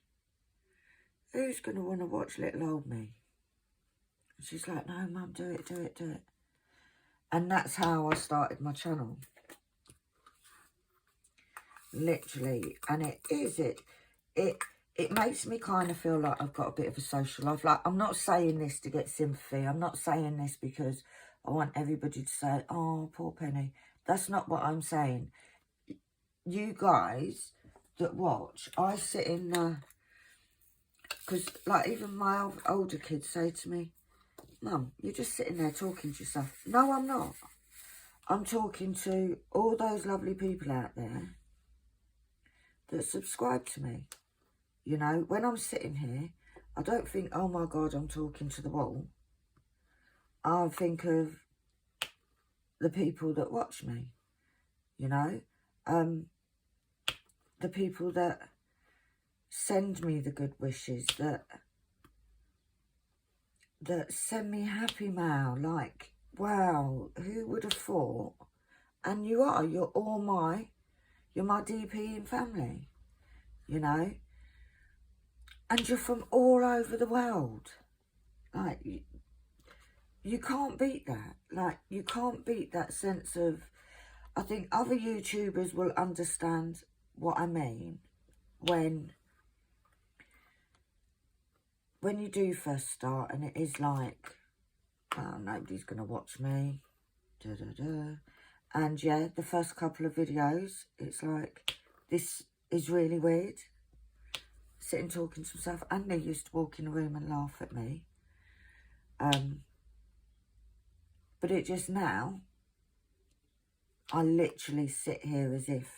Who's going to want to watch little old me? And she's like, no, Mum, do it, do it, do it. And that's how I started my channel. Literally. And it makes me kind of feel like I've got a bit of a social life. Like, I'm not saying this to get sympathy. I'm not saying this because I want everybody to say, oh, poor Penny. That's not what I'm saying. You guys that watch, I sit in the... Because, like, even my older kids say to me, Mum, you're just sitting there talking to yourself. No, I'm not. I'm talking to all those lovely people out there that subscribe to me. You know, when I'm sitting here, I don't think, oh my God, I'm talking to the wall. I think of the people that watch me, you know. The people that send me the good wishes, that send me happy mail, like, wow, who would have thought? And you're my DP in family, you know. And you're from all over the world. Like, you can't beat that. Like, you can't beat that sense of... I think other YouTubers will understand what I mean when you do first start, and it is like, oh, nobody's going to watch me. Da, da, da. And yeah, the first couple of videos, it's like, this is really weird. Sitting talking to myself. And they used to walk in the room and laugh at me. But it just now, I literally sit here as if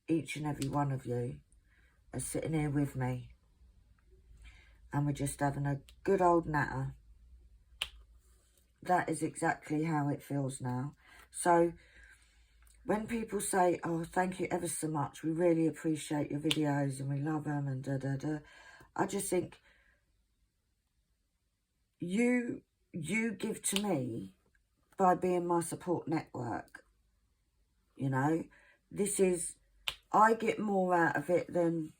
each and every one of you are sitting here with me. And we're just having a good old natter. That is exactly how it feels now. So, when people say, oh, thank you ever so much, we really appreciate your videos and we love them and da-da-da, I just think, you give to me by being my support network. You know, this is, I get more out of it than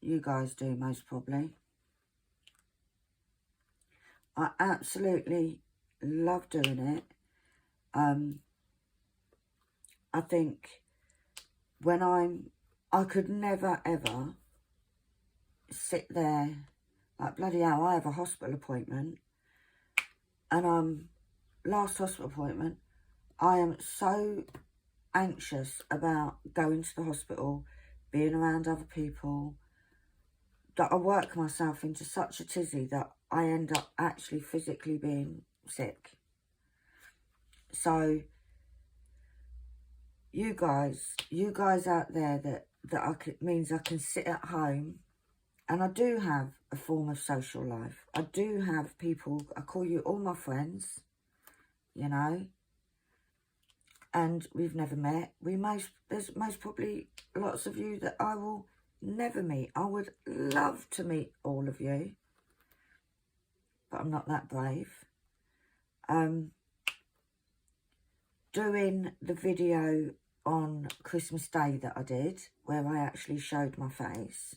you guys do, most probably. I absolutely love doing it. I think when I could never ever sit there, like bloody hell, I have a hospital appointment, and last hospital appointment, I am so anxious about going to the hospital, being around other people, that I work myself into such a tizzy that I end up actually physically being sick. So you guys out there means I can sit at home, and I do have a form of social life. I do have people, I call you all my friends, you know, and we've never met. There's most probably lots of you that I will never meet. I would love to meet all of you, but I'm not that brave. Doing the video on Christmas Day that I did, where I actually showed my face,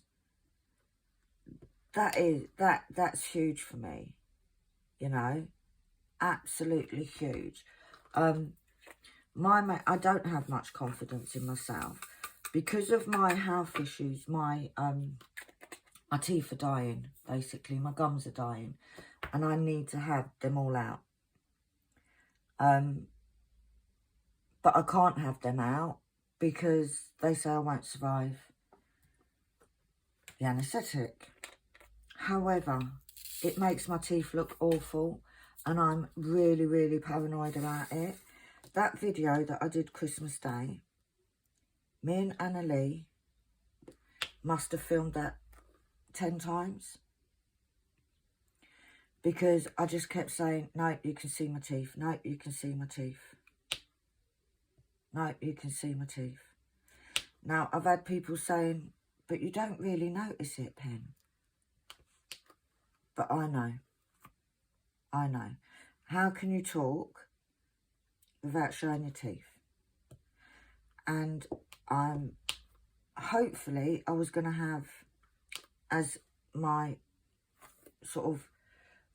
that's huge for me, you know, absolutely huge. I don't have much confidence in myself because of my health issues. My teeth are dying, basically. My gums are dying, and I need to have them all out. But I can't have them out because they say I won't survive the anaesthetic. However, it makes my teeth look awful, and I'm really, really paranoid about it. That video that I did Christmas Day, me and Anna Lee must have filmed that 10 times. Because I just kept saying, no, you can see my teeth. No, you can see my teeth. No, you can see my teeth. Now, I've had people saying, but you don't really notice it, Pen. But I know. I know. How can you talk without showing your teeth? And hopefully, I was going to have, as my sort of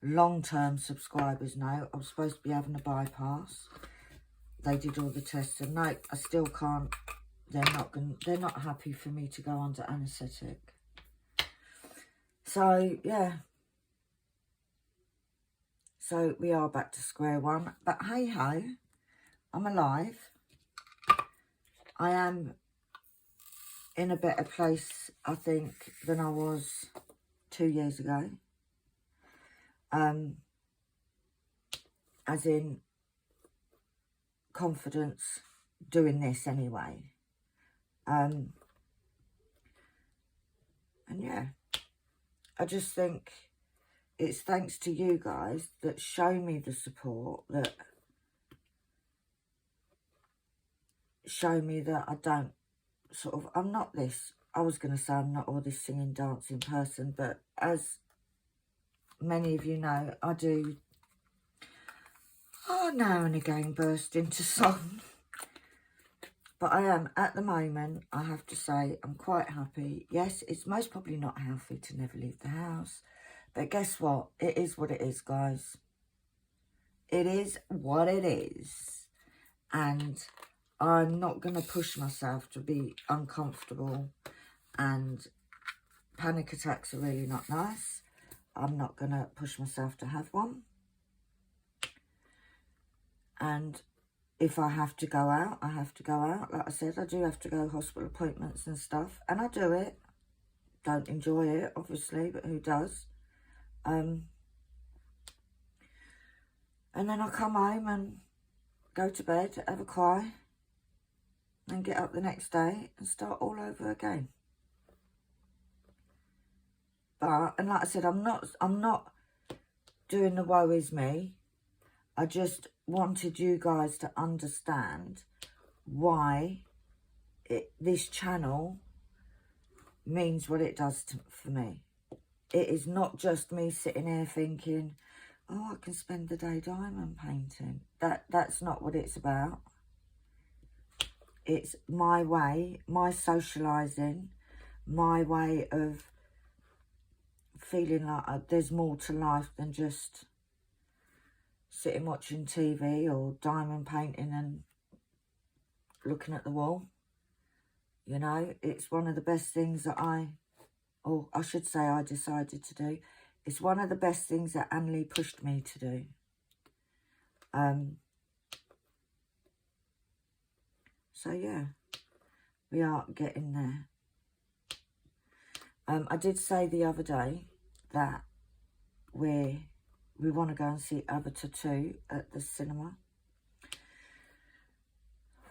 long-term subscribers know, I was supposed to be having a bypass. They did all the tests, and no, I still can't. They're not happy for me to go under anaesthetic. So yeah. So we are back to square one. But hey ho, I'm alive. I am in a better place, I think, than I was 2 years ago. As in confidence doing this anyway. And yeah, I just think it's thanks to you guys that show me the support, that show me that I don't I'm not this, I was going to say I'm not all this singing, dancing person, but as many of you know, I do now and again burst into song. But I am, at the moment, I have to say, I'm quite happy. Yes, it's most probably not healthy to never leave the house. But guess what? It is what it is, guys. It is what it is. And I'm not going to push myself to be uncomfortable. And panic attacks are really not nice. I'm not going to push myself to have one. And if I have to go out, I have to go out. Like I said, I do have to go hospital appointments and stuff. And I do it. Don't enjoy it, obviously, but who does? And then I come home and go to bed, have a cry, and get up the next day and start all over again. And like I said, I'm not doing the woe is me. I just wanted you guys to understand why this channel means what it does for me. It is not just me sitting here thinking, oh, I can spend the day diamond painting. That's not what it's about. It's my way, my socialising, my way of feeling like there's more to life than just sitting watching TV or diamond painting and looking at the wall. You know, it's one of the best things that I decided to do. It's one of the best things that Annalie pushed me to do. So yeah, we are getting there. I did say the other day that we want to go and see Avatar 2 at the cinema.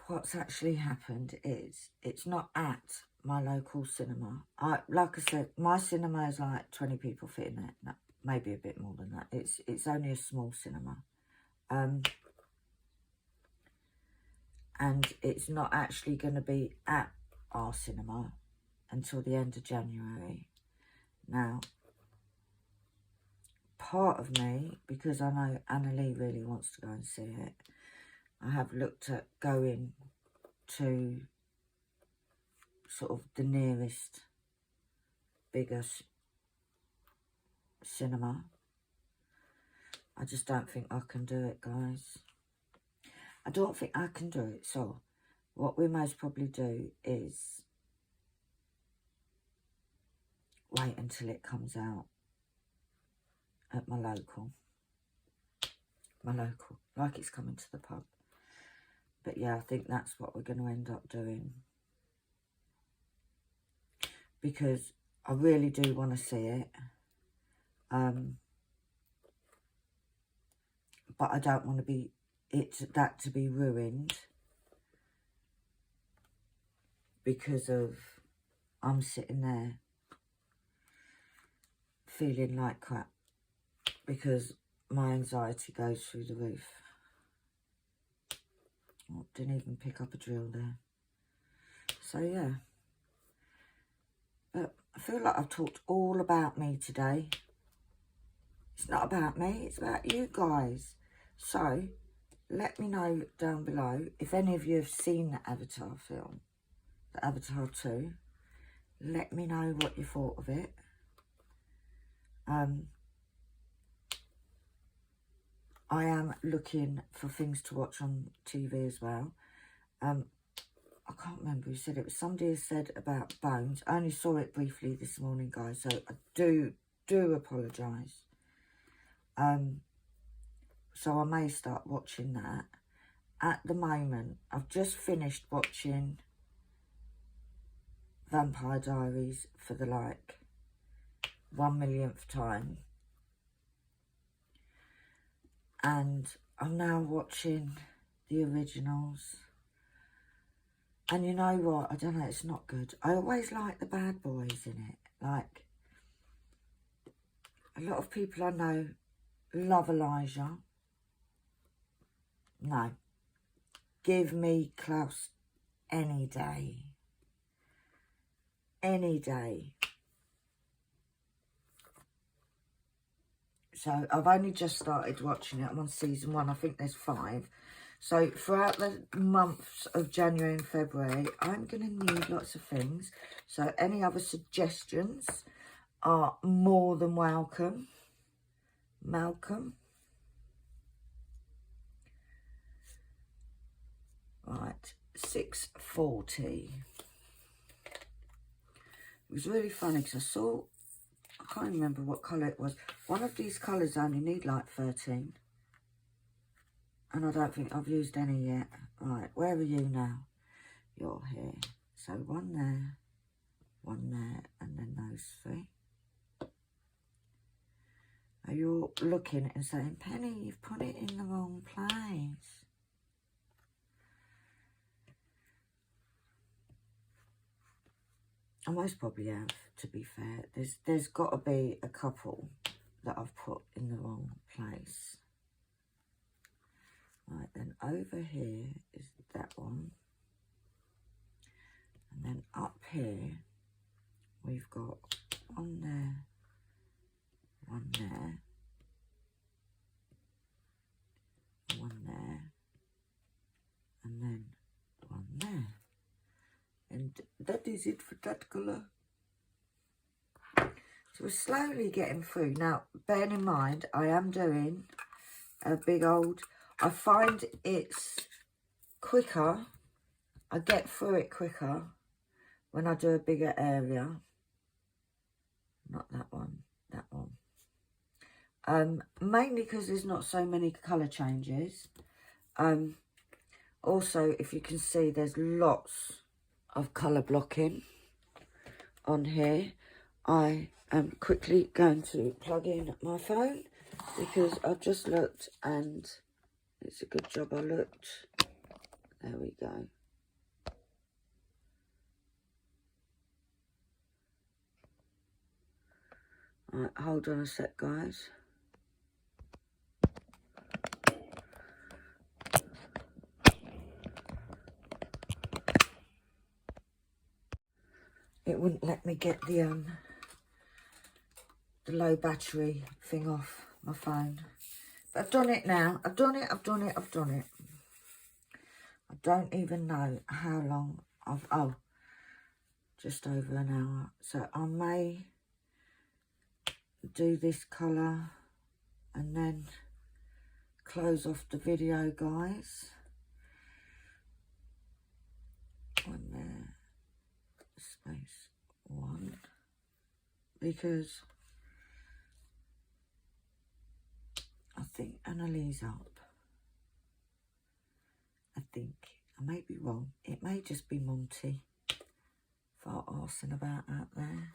What's actually happened is it's not at my local cinema. Like I said, my cinema is like 20 people fit in it. No, maybe a bit more than that. It's only a small cinema. And it's not actually going to be at our cinema until the end of January. Now, part of me, because I know Annalie really wants to go and see it, I have looked at going to sort of the nearest biggest cinema. I just don't think I can do it, guys. I don't think I can do it. So what we most probably do is wait until it comes out at my local, like it's coming to the pub. But yeah, I think that's what we're going to end up doing, because I really do want to see it. But I don't want to be to be ruined because of I'm sitting there feeling like crap because my anxiety goes through the roof. Oh, didn't even pick up a drill there. So yeah, but I feel like I've talked all about me today. It's not about me, it's about you guys. So let me know down below if any of you have seen the Avatar film, the Avatar 2. Let me know what you thought of it. I am looking for things to watch on TV as well. I can't remember who said it. Somebody has said about Bones. I only saw it briefly this morning, guys, so I do apologise. So I may start watching that. At the moment, I've just finished watching Vampire Diaries for the, 1,000,000th time. And I'm now watching the originals. And you know what? I don't know, it's not good. I always like the bad boys in it. Like, a lot of people I know love Elijah. No. Give me Klaus any day. Any day. So I've only just started watching it. I'm on season 1. I think there's 5. So throughout the months of January and February, I'm going to need lots of things. So any other suggestions are more than welcome. Malcolm. Right, 6:40. It was really funny because I can't remember what colour it was. One of these colours only need like 13. And I don't think I've used any yet. Right, where are you now? You're here. So one there, and then those 3. Are you looking and saying, Penny, you've put it in the wrong place? I most probably have, to be fair. There's got to be a couple that I've put in the wrong place. Right, then over here is that one. And then up here, we've got one there, one there, one there, and then one there. And that is it for that colour. So we're slowly getting through. Now, bearing in mind, I am doing a big old. I find it's quicker. I get through it quicker when I do a bigger area. Not that one, that one. Mainly because there's not so many colour changes. Also, if you can see, there's lots of colour blocking on here. I am quickly going to plug in my phone because I've just looked and it's a good job I looked. There we go. Right, hold on a sec, guys. It wouldn't let me get the low battery thing off my phone. But I've done it now. I've done it. I don't even know how long oh, just over an hour. So I may do this colour and then close off the video, guys. One there, space 1, because I think Annalise up. I think, I may be wrong, it may just be Monty fart arsing about out there.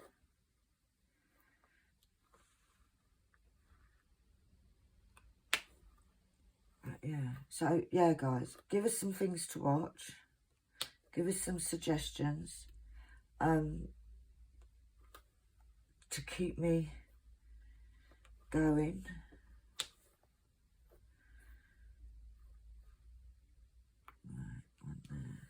But yeah, so yeah, guys, give us some things to watch, give us some suggestions to keep me going. Right, one there.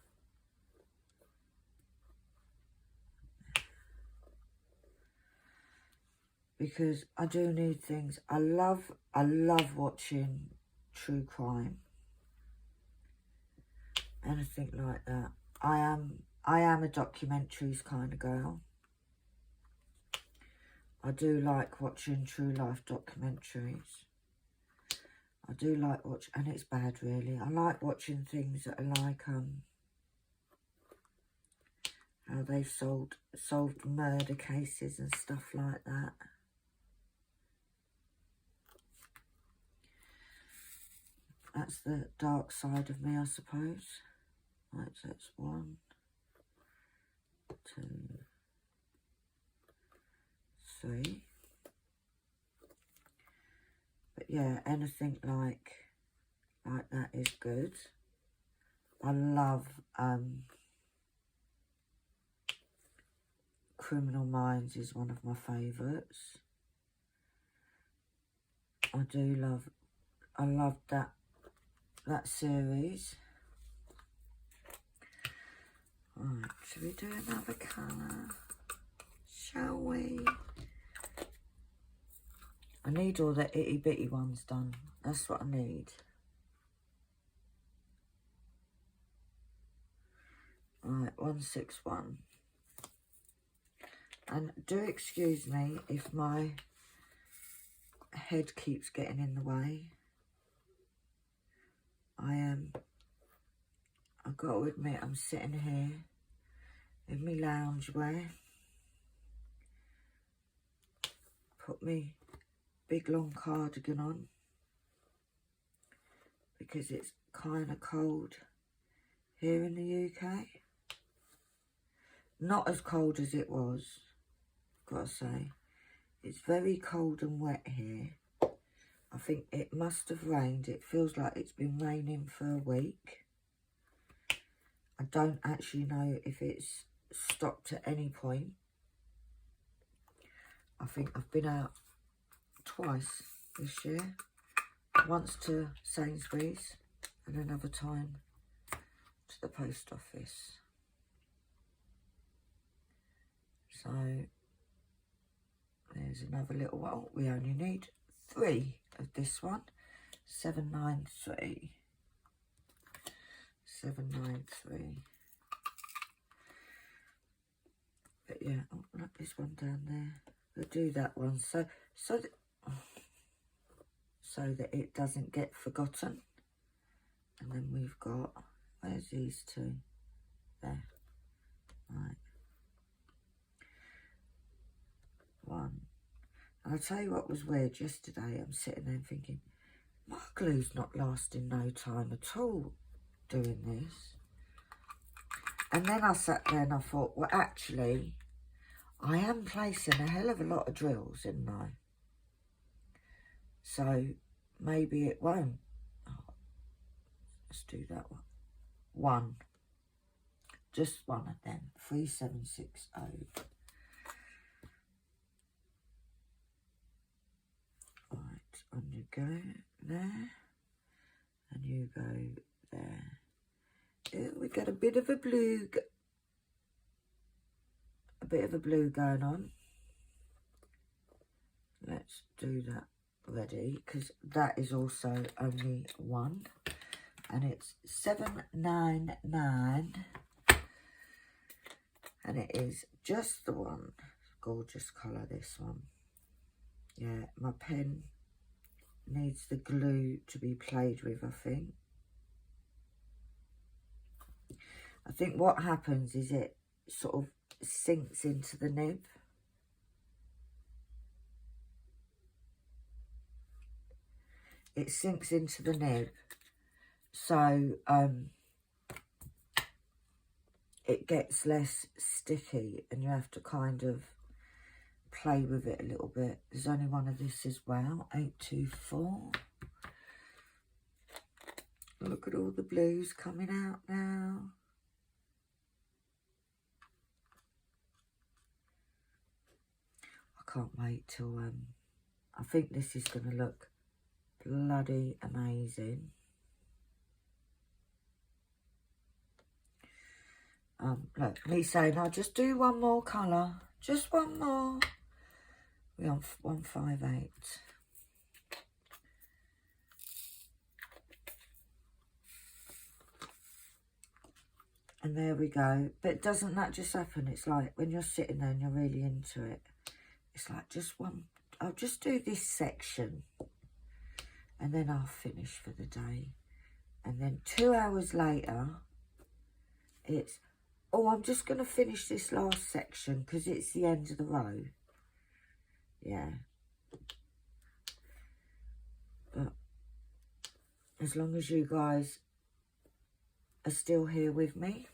Because I do need things. I love watching true crime, anything like that. I am a documentaries kind of girl. I do like watching true life documentaries. I do like and it's bad really. I like watching things that are like how they've solved murder cases and stuff like that. That's the dark side of me, I suppose. Right, so that's 1, 2, 3. But yeah, anything like that is good. I love Criminal Minds is one of my favourites. I love that series. Right, should we do another colour? Shall we? I need all the itty bitty ones done. That's what I need. Right, 161. And do excuse me if my head keeps getting in the way. I've got to admit, I'm sitting here in my loungewear. Put me big long cardigan on because it's kind of cold here in the UK. Not as cold as it was, gotta say. It's very cold and wet here. I think it must have rained. It feels like it's been raining for a week. I don't actually know if it's stopped at any point. I think I've been out twice this year. Once to Sainsbury's and another time to the post office. So there's another little one. We only need 3 of this one. 793. 793. But yeah, I'll knock this one down there. We'll do that one. So so that it doesn't get forgotten. And then we've got, where's these two? There. Right. One. And I'll tell you what was weird yesterday. I'm sitting there thinking, my glue's not lasting no time at all doing this. And then I sat there and I thought, well, actually, I am placing a hell of a lot of drills, isn't I? So maybe it won't. Oh, let's do that one. One. Just one of them. 3760. Right, and you go there. And you go there. We got a bit of a blue going on. Let's do that ready, because that is also only one, and it's 799, and it is just the one. Gorgeous colour, this one. Yeah, my pen needs the glue to be played with, I think. I think what happens is it sort of sinks into the nib. It sinks into the nib, so it gets less sticky, and you have to kind of play with it a little bit. There's only one of this as well, 824. Look at all the blues coming out now. I can't wait till, I think this is going to look bloody amazing. Look, me saying, I'll just do one more colour. Just one more. We're on 158. And there we go. But doesn't that just happen? It's like when you're sitting there and you're really into it. It's like just one. I'll just do this section. And then I'll finish for the day. And then 2 hours later, it's, oh, I'm just going to finish this last section because it's the end of the row. Yeah. But as long as you guys are still here with me,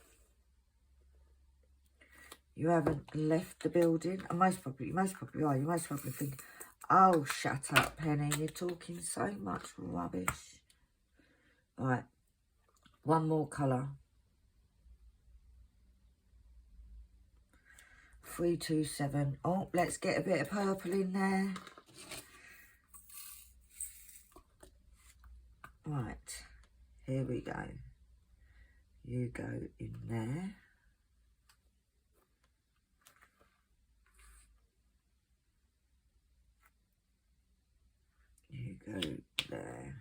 you haven't left the building, and most probably are. You most probably think, oh, shut up, Penny, you're talking so much rubbish. Right, one more colour. 327. Oh, let's get a bit of purple in there. Right, here we go. You go in there. You go there.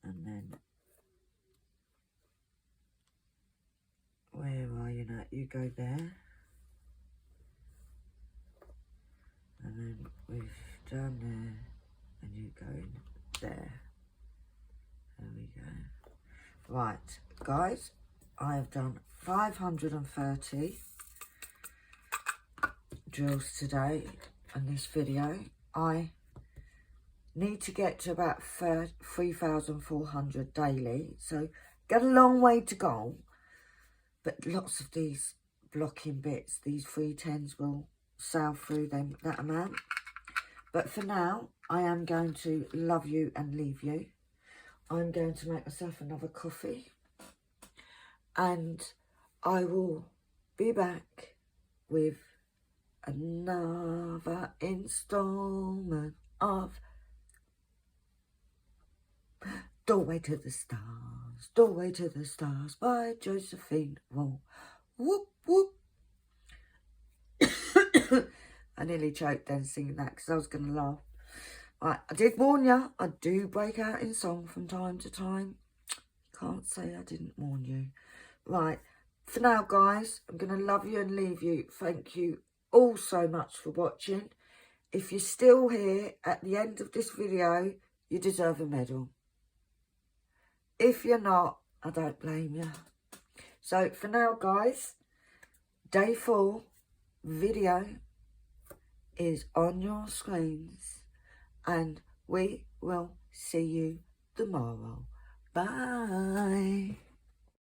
And then, where are you now? You go there. And then we've done there. And you go in there. There we go. Right, guys, I have done 530 drills today in this video. I need to get to about 3,400 daily, so got a long way to go, but lots of these blocking bits, these 310s will sail through that amount. But for now, I am going to love you and leave you. I'm going to make myself another coffee, and I will be back with another installment of Doorway to the Stars, Doorway to the Stars by Josephine Wall. Whoop, whoop. I nearly choked then singing that because I was going to laugh. Right, I did warn you, I do break out in song from time to time. Can't say I didn't warn you. Right, for now, guys, I'm going to love you and leave you. Thank you all so much for watching. If you're still here at the end of this video, you deserve a medal. If you're not, I don't blame you. So for now, guys, day 4 video is on your screens, and we will see you tomorrow. Bye.